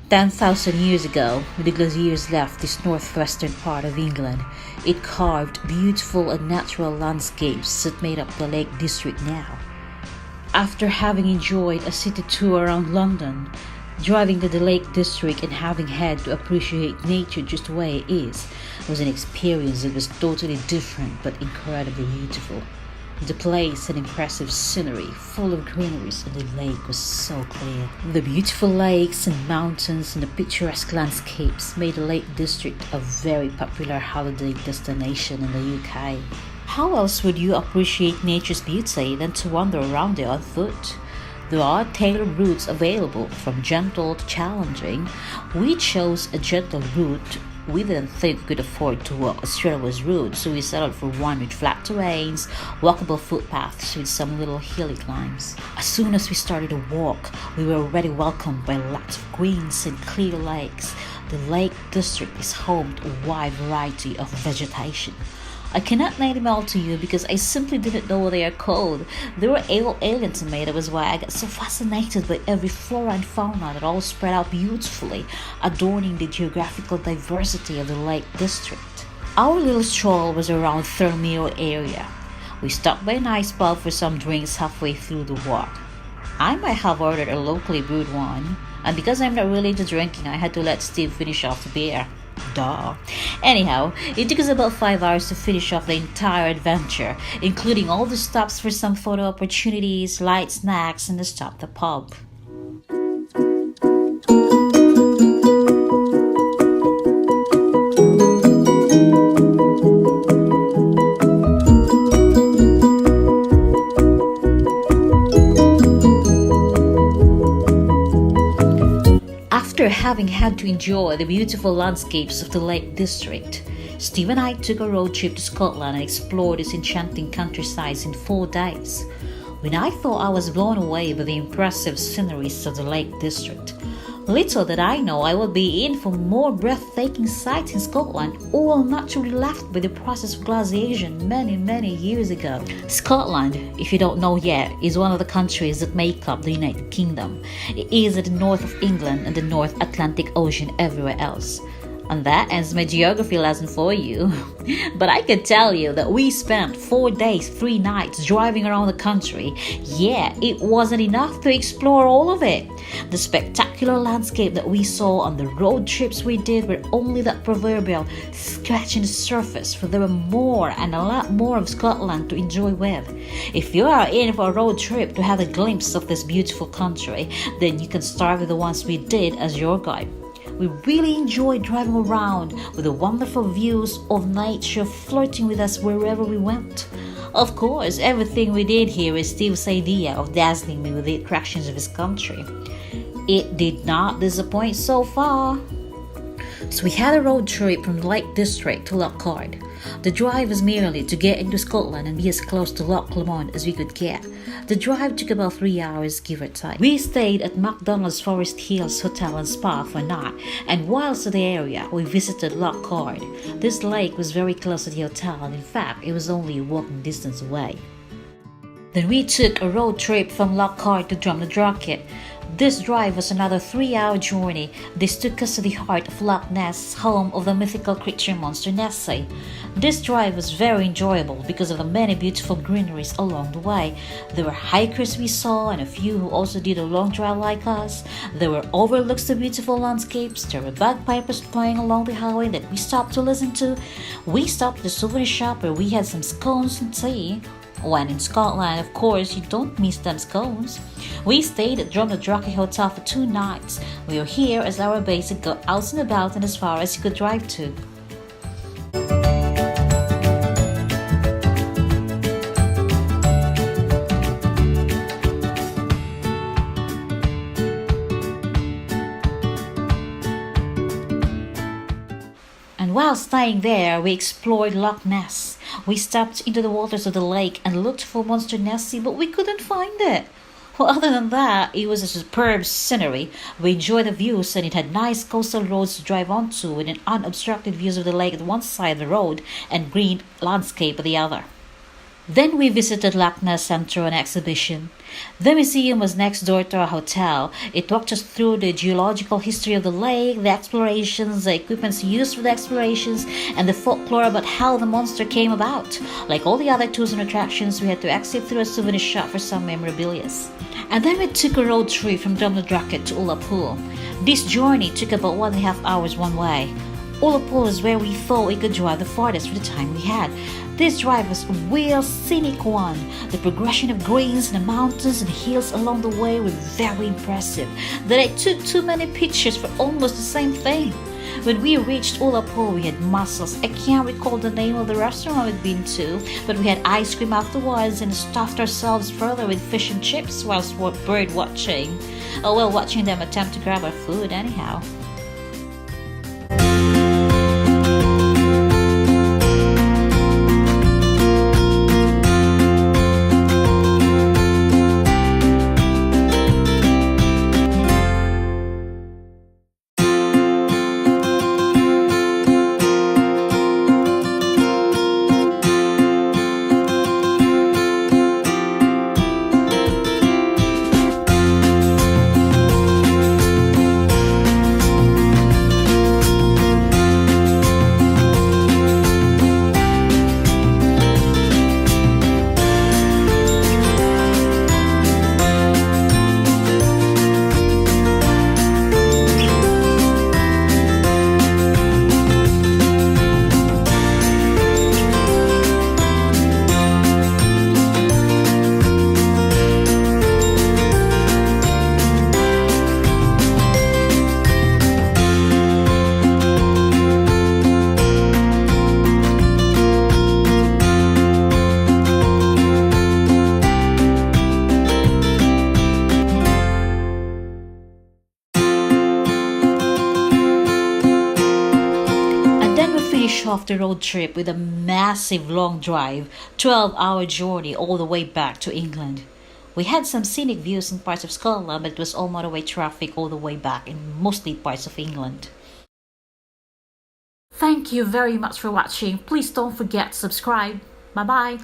10,000 years ago, when the glaciers left this northwestern part of England, it carved beautiful and natural landscapes that made up the Lake District now. After having enjoyed a city tour around London, driving to the Lake District and having had to appreciate nature just the way it is was an experience that was totally different but incredibly beautiful. The place had impressive scenery, full of greeneries, and the lake was so clear. The beautiful lakes and mountains and the picturesque landscapes made the Lake District a very popular holiday destination in the UK. How else would you appreciate nature's beauty than to wander around there on foot? There are tailored routes available, from gentle to challenging. We chose a gentle route. We didn't think we could afford to walk a strenuous route, so we settled for one with flat terrains, walkable footpaths with some little hilly climbs. As soon as we started to walk, we were already welcomed by lots of greens and clear lakes. The Lake District is home to a wide variety of vegetation. I cannot name them all to you because I simply didn't know what they are called. They were alien to me. That was why I got so fascinated by every flora and fauna that all spread out beautifully, adorning the geographical diversity of the Lake District. Our little stroll was around Thermio area. We stopped by a nice pub for some drinks halfway through the walk. I might have ordered a locally brewed one, and because I'm not really into drinking, I had to let Steve finish off the beer. Duh. Anyhow, it took us about 5 hours to finish off the entire adventure, including all the stops for some photo opportunities, light snacks, and the stop at the pub. After having had to enjoy the beautiful landscapes of the Lake District, Steve and I took a road trip to Scotland and explored its enchanting countryside in 4 days. When I thought I was blown away by the impressive sceneries of the Lake District, little did I know I would be in for more breathtaking sights in Scotland, all naturally left by the process of glaciation many years ago. Scotland, if you don't know yet, is one of the countries that make up the United Kingdom. It is at the north of England and the North Atlantic Ocean everywhere else. And that ends my geography lesson for you. But I can tell you that we spent 4 days, 3 nights driving around the country. Yeah, it wasn't enough to explore all of it. The spectacular landscape that we saw on the road trips we did were only that proverbial scratching the surface, for there were more and a lot more of Scotland to enjoy with. If you are in for a road trip to have a glimpse of this beautiful country, then you can start with the ones we did as your guide. We really enjoyed driving around with the wonderful views of nature flirting with us wherever we went. Of course, everything we did here is Steve's idea of dazzling me with the attractions of his country. It did not disappoint so far. So we had a road trip from the Lake District to Loch. The drive was merely to get into Scotland and be as close to Loch Lomond as we could get. The drive took about 3 hours, give or take. We stayed at Macdonald's Forest Hills Hotel and Spa for a night, and whilst at the area, we visited Loch. This lake was very close to the hotel, and in fact, it was only a walking distance away. Then we took a road trip from Loch to Drumnadrochit. This drive was another 3-hour journey. This took us to the heart of Loch Ness, home of the mythical creature monster Nessie. This drive was very enjoyable because of the many beautiful greeneries along the way. There were hikers we saw and a few who also did a long drive like us. There were overlooks to beautiful landscapes. There were bagpipers playing along the highway that we stopped to listen to. We stopped at a souvenir shop where we had some scones and tea. When in Scotland, of course, you don't miss them scones. We stayed at Drumnadrochit Hotel for 2 nights. We were here as our base to go out and about and as far as you could drive to. And while staying there, we explored Loch Ness. We stepped into the waters of the lake and looked for Monster Nessie, but we couldn't find it. Well, other than that, it was a superb scenery. We enjoyed the views, and it had nice coastal roads to drive onto with an unobstructed views of the lake at one side of the road and green landscape at the other. Then we visited Loch Ness Central and Exhibition. The museum was next door to our hotel. It walked us through the geological history of the lake, the explorations, the equipments used for the explorations, and the folklore about how the monster came about. Like all the other tours and attractions, we had to exit through a souvenir shop for some memorabilia. And then we took a road trip from Macdonald to Ullapool. This journey took about 1.5 hours one way. Ullapool is where we thought we could drive the farthest for the time we had. This drive was a real scenic one. The progression of greens and the mountains and hills along the way were very impressive. That I took too many pictures for almost the same thing. When we reached Ullapool, we had mussels. I can't recall the name of the restaurant we'd been to, but we had ice cream afterwards and stuffed ourselves further with fish and chips whilst bird watching. Oh well, watching them attempt to grab our food anyhow. Off the road trip with a massive long drive, 12-hour journey all the way back to England. We had some scenic views in parts of Scotland, but it was all motorway traffic all the way back in mostly parts of England. Thank you very much for watching. Please don't forget to subscribe. Bye bye.